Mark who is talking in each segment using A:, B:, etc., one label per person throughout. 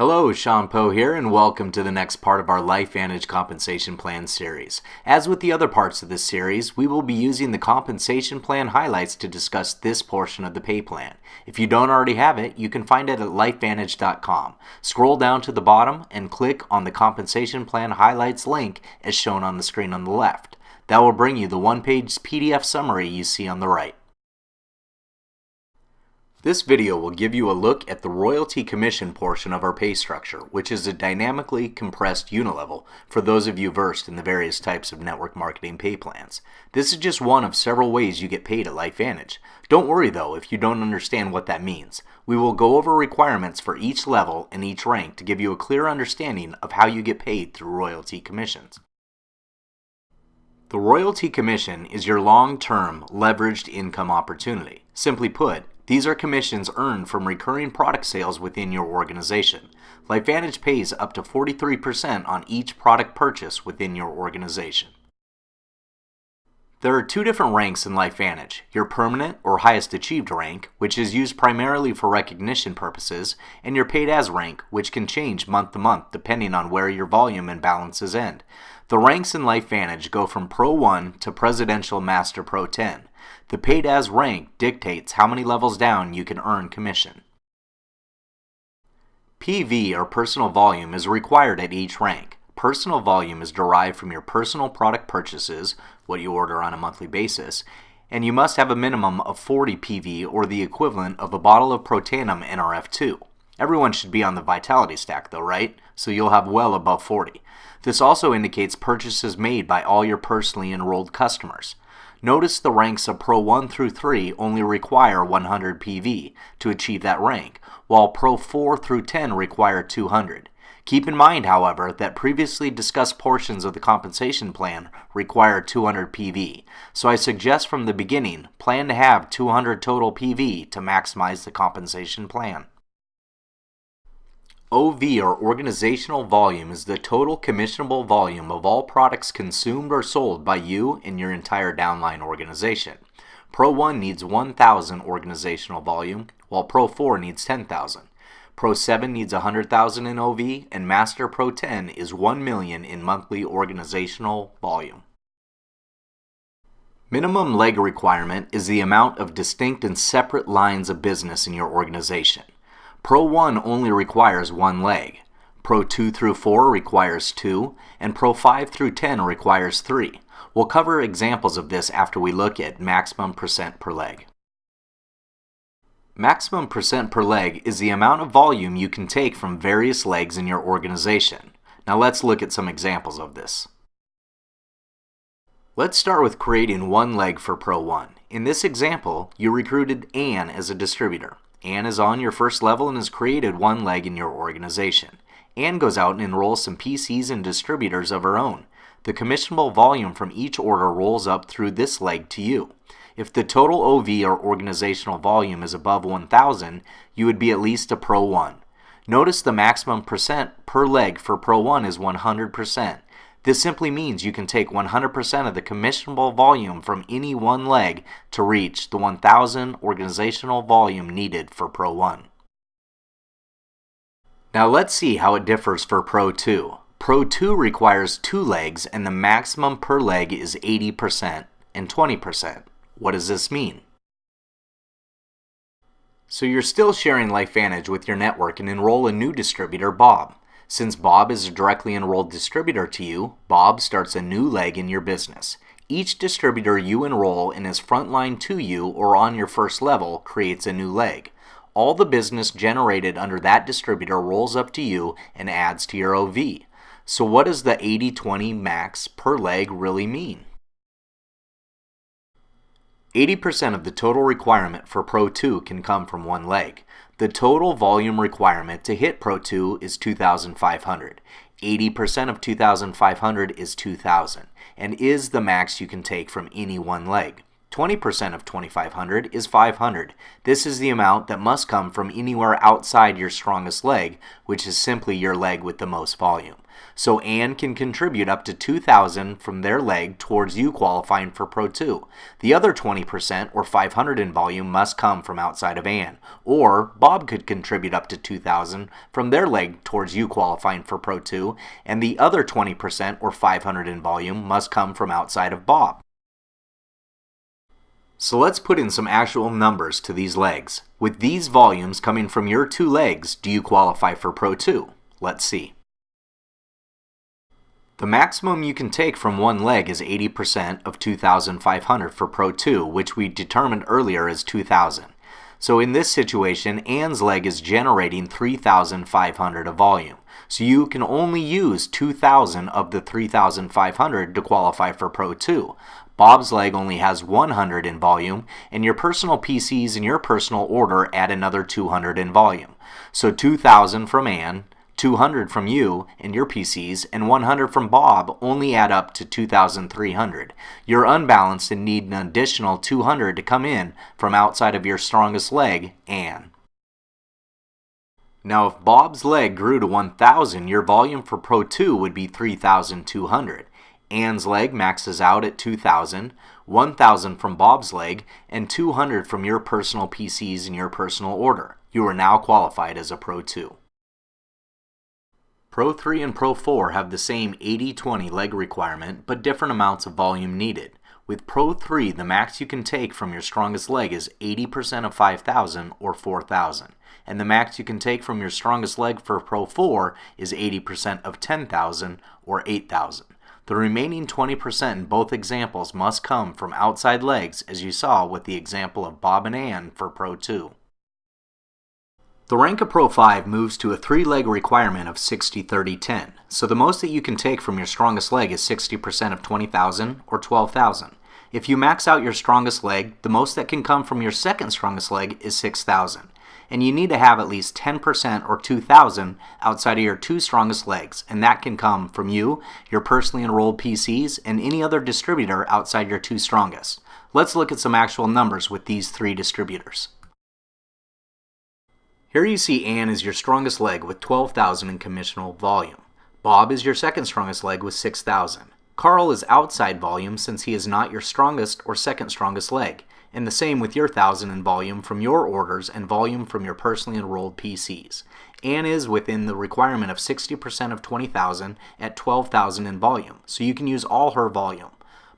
A: Hello, Sean Poe here, and welcome to the next part of our LifeVantage compensation plan series. As with the other parts of this series, we will be using the compensation plan highlights to discuss this portion of the pay plan. If you don't already have it, you can find it at LifeVantage.com. Scroll down to the bottom and click on the compensation plan highlights link as shown on the screen on the left. That will bring you the one-page PDF summary you see on the right. This video will give you a look at the royalty commission portion of our pay structure, which is a dynamically compressed Unilevel for those of you versed in the various types of network marketing pay plans. This is just one of several ways you get paid at LifeVantage. Don't worry though if you don't understand what that means. We will go over requirements for each level and each rank to give you a clear understanding of how you get paid through royalty commissions. The royalty commission is your long-term leveraged income opportunity. Simply put, these are commissions earned from recurring product sales within your organization. LifeVantage pays up to 43% on each product purchase within your organization. There are two different ranks in LifeVantage: your permanent or highest achieved rank, which is used primarily for recognition purposes, and your paid as rank, which can change month to month depending on where your volume and balances end. The ranks in LifeVantage go from Pro 1 to Presidential Master Pro 10. The paid as rank dictates how many levels down you can earn commission. PV or personal volume is required at each rank. Personal volume is derived from your personal product purchases, what you order on a monthly basis, and you must have a minimum of 40 PV or the equivalent of a bottle of Protanum NRF2. Everyone should be on the vitality stack though, right? So you'll have well above 40. This also indicates purchases made by all your personally enrolled customers. Notice the ranks of Pro 1 through 3 only require 100 PV to achieve that rank, while Pro 4 through 10 require 200. Keep in mind, however, that previously discussed portions of the compensation plan require 200 PV, so I suggest from the beginning, plan to have 200 total PV to maximize the compensation plan. OV or organizational volume is the total commissionable volume of all products consumed or sold by you and your entire downline organization. Pro 1 needs 1,000 organizational volume, while Pro 4 needs 10,000. Pro 7 needs 100,000 in OV, and Master Pro 10 is 1 million in monthly organizational volume. Minimum leg requirement is the amount of distinct and separate lines of business in your organization. Pro 1 only requires 1 leg, Pro 2 through 4 requires 2, and Pro 5 through 10 requires 3. We'll cover examples of this after we look at maximum percent per leg. Maximum percent per leg is the amount of volume you can take from various legs in your organization. Now let's look at some examples of this. Let's start with creating 1 leg for Pro 1. In this example, you recruited Ann as a distributor. Ann is on your first level and has created 1 leg in your organization. Ann goes out and enrolls some PCs and distributors of her own. The commissionable volume from each order rolls up through this leg to you. If the total OV or organizational volume is above 1,000, you would be at least a Pro 1. Notice the maximum percent per leg for Pro 1 is 100%. This simply means you can take 100% of the commissionable volume from any 1 leg to reach the 1,000 organizational volume needed for Pro 1. Now let's see how it differs for Pro 2. Pro 2 requires 2 legs and the maximum per leg is 80% and 20%. What does this mean? So you're still sharing LifeVantage with your network and enroll a new distributor, Bob. Since Bob is a directly enrolled distributor to you, Bob starts a new leg in your business. Each distributor you enroll and is frontline to you or on your first level creates a new leg. All the business generated under that distributor rolls up to you and adds to your OV. So what does the 80-20 max per leg really mean? 80% of the total requirement for Pro 2 can come from 1 leg. The total volume requirement to hit Pro 2 is 2,500. 80% of 2,500 is 2,000 and is the max you can take from any 1 leg. 20% of 2,500 is 500. This is the amount that must come from anywhere outside your strongest leg, which is simply your leg with the most volume. So Ann can contribute up to 2,000 from their leg towards you qualifying for Pro 2. The other 20%, or 500 in volume, must come from outside of Ann. Or Bob could contribute up to 2,000 from their leg towards you qualifying for Pro 2, and the other 20%, or 500 in volume, must come from outside of Bob. So let's put in some actual numbers to these legs. With these volumes coming from your two legs, do you qualify for Pro 2? Let's see. The maximum you can take from one leg is 80% of 2,500 for Pro 2, which we determined earlier as 2,000. So in this situation, Ann's leg is generating 3,500 of volume. So you can only use 2,000 of the 3,500 to qualify for Pro 2. Bob's leg only has 100 in volume, and your personal PCs in your personal order add another 200 in volume. So 2,000 from Ann, 200 from you and your PCs, and 100 from Bob only add up to 2,300. You're unbalanced and need an additional 200 to come in from outside of your strongest leg, Ann. Now if Bob's leg grew to 1,000, your volume for Pro 2 would be 3,200. Ann's leg maxes out at 2,000, 1,000 from Bob's leg, and 200 from your personal PCs in your personal order. You are now qualified as a Pro 2. Pro 3 and Pro 4 have the same 80-20 leg requirement, but different amounts of volume needed. With Pro 3, the max you can take from your strongest leg is 80% of 5,000 or 4,000. And the max you can take from your strongest leg for Pro 4 is 80% of 10,000 or 8,000. The remaining 20% in both examples must come from outside legs, as you saw with the example of Bob and Ann for Pro 2. The rank of Pro 5 moves to a 3-leg requirement of 60-30-10, so the most that you can take from your strongest leg is 60% of 20,000 or 12,000. If you max out your strongest leg, the most that can come from your second strongest leg is 6,000. And you need to have at least 10% or 2,000 outside of your two strongest legs, and that can come from you, your personally enrolled PCs, and any other distributor outside your two strongest. Let's look at some actual numbers with these three distributors. Here you see Ann is your strongest leg with 12,000 in commissionable volume. Bob is your second strongest leg with 6,000. Carl is outside volume since he is not your strongest or second strongest leg, and the same with your 1,000 in volume from your orders and volume from your personally enrolled PCs. Ann is within the requirement of 60% of 20,000 at 12,000 in volume, so you can use all her volume.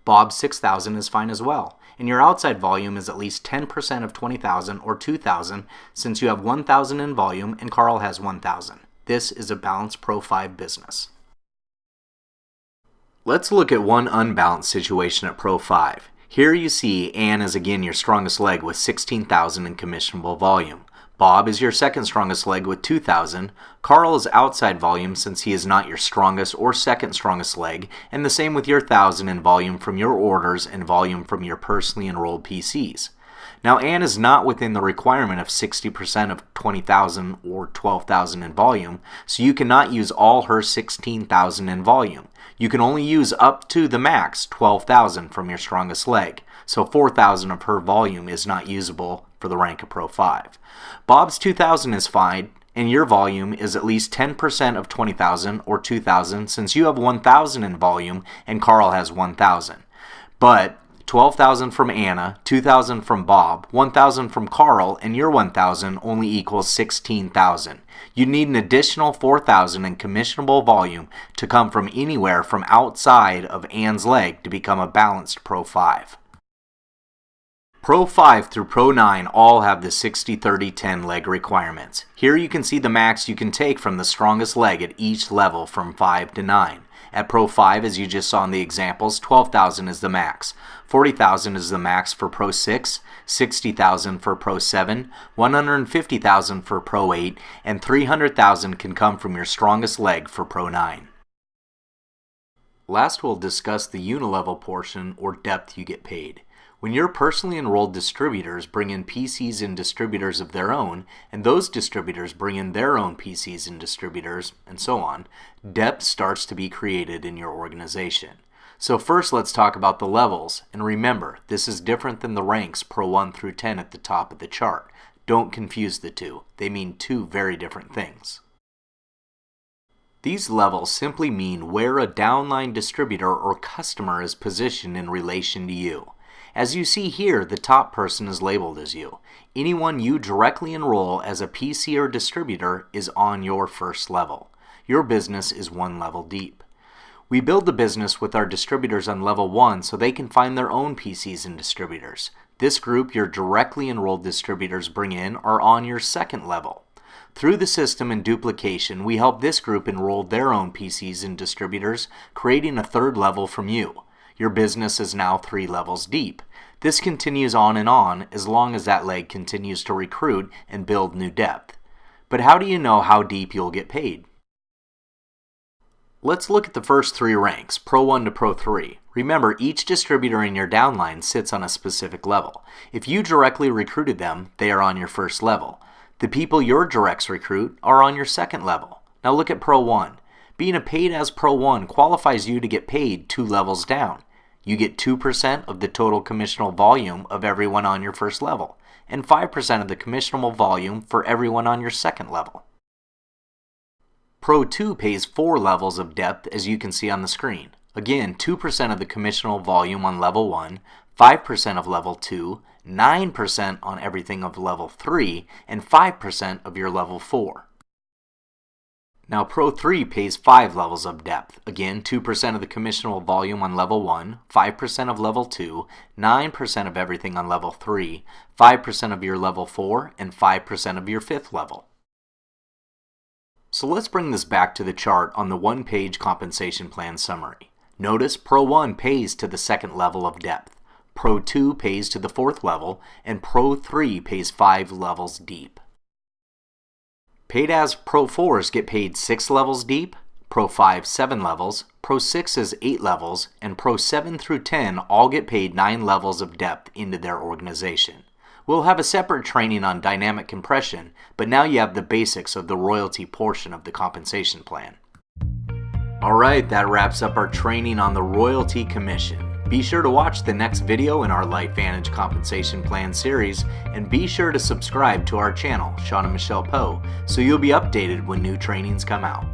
A: Bob's 6,000 is fine as well, and your outside volume is at least 10% of 20,000 or 2,000 since you have 1,000 in volume and Carl has 1,000. This is a balanced Pro 5 business. Let's look at one unbalanced situation at Pro 5. Here you see Ann is again your strongest leg with 16,000 in commissionable volume. Bob is your second strongest leg with 2,000. Carl is outside volume since he is not your strongest or second strongest leg, and the same with your 1,000 in volume from your orders and volume from your personally enrolled PCs. Now Ann is not within the requirement of 60% of 20,000 or 12,000 in volume, so you cannot use all her 16,000 in volume. You can only use up to the max 12,000 from your strongest leg, so 4,000 of her volume is not usable for the rank of Pro 5. Bob's 2,000 is fine, and your volume is at least 10% of 20,000 or 2,000 since you have 1,000 in volume and Carl has 1,000. But 12,000 from Anna, 2,000 from Bob, 1,000 from Carl, and your 1,000 only equals 16,000. You need an additional 4,000 in commissionable volume to come from anywhere from outside of Ann's leg to become a balanced Pro 5. Pro 5 through Pro 9 all have the 60-30-10 leg requirements. Here you can see the max you can take from the strongest leg at each level from 5 to 9. At Pro 5, as you just saw in the examples, 12,000 is the max. 40,000 is the max for Pro 6, 60,000 for Pro 7, 150,000 for Pro 8, and 300,000 can come from your strongest leg for Pro 9. Last, we'll discuss the Unilevel portion or depth you get paid. When your personally enrolled distributors bring in PCs and distributors of their own, and those distributors bring in their own PCs and distributors, and so on, depth starts to be created in your organization. So first let's talk about the levels, and remember, this is different than the ranks Pro 1 through 10 at the top of the chart. Don't confuse the two. They mean two very different things. These levels simply mean where a downline distributor or customer is positioned in relation to you. As you see here, the top person is labeled as you. Anyone you directly enroll as a PC or distributor is on your first level. Your business is one level deep. We build the business with our distributors on level 1 so they can find their own PCs and distributors. This group your directly enrolled distributors bring in are on your second level. Through the system and duplication, we help this group enroll their own PCs and distributors, creating a third level from you. Your business is now 3 levels deep. This continues on as long as that leg continues to recruit and build new depth. But how do you know how deep you'll get paid? Let's look at the first 3 ranks, Pro 1 to Pro 3. Remember, each distributor in your downline sits on a specific level. If you directly recruited them, they are on your first level. The people your directs recruit are on your second level. Now look at Pro 1. Being a paid as Pro 1 qualifies you to get paid 2 levels down. You get 2% of the total commissionable volume of everyone on your first level, and 5% of the commissionable volume for everyone on your second level. Pro 2 pays 4 levels of depth, as you can see on the screen. Again, 2% of the commissionable volume on level 1, 5% of level 2, 9% on everything of level 3, and 5% of your level 4. Now Pro 3 pays 5 levels of depth. Again, 2% of the commissionable volume on level 1, 5% of level 2, 9% of everything on level 3, 5% of your level 4, and 5% of your 5th level. So let's bring this back to the chart on the one-page compensation plan summary. Notice Pro 1 pays to the second level of depth, Pro 2 pays to the 4th level, and Pro 3 pays 5 levels deep. Paid as Pro 4s get paid 6 levels deep, Pro 5 7 levels, Pro 6 is 8 levels, and Pro 7 through 10 all get paid 9 levels of depth into their organization. We'll have a separate training on dynamic compression, but now you have the basics of the royalty portion of the compensation plan. Alright, that wraps up our training on the royalty commission. Be sure to watch the next video in our LifeVantage compensation plan series, and be sure to subscribe to our channel, Sean and Michelle Poe, so you'll be updated when new trainings come out.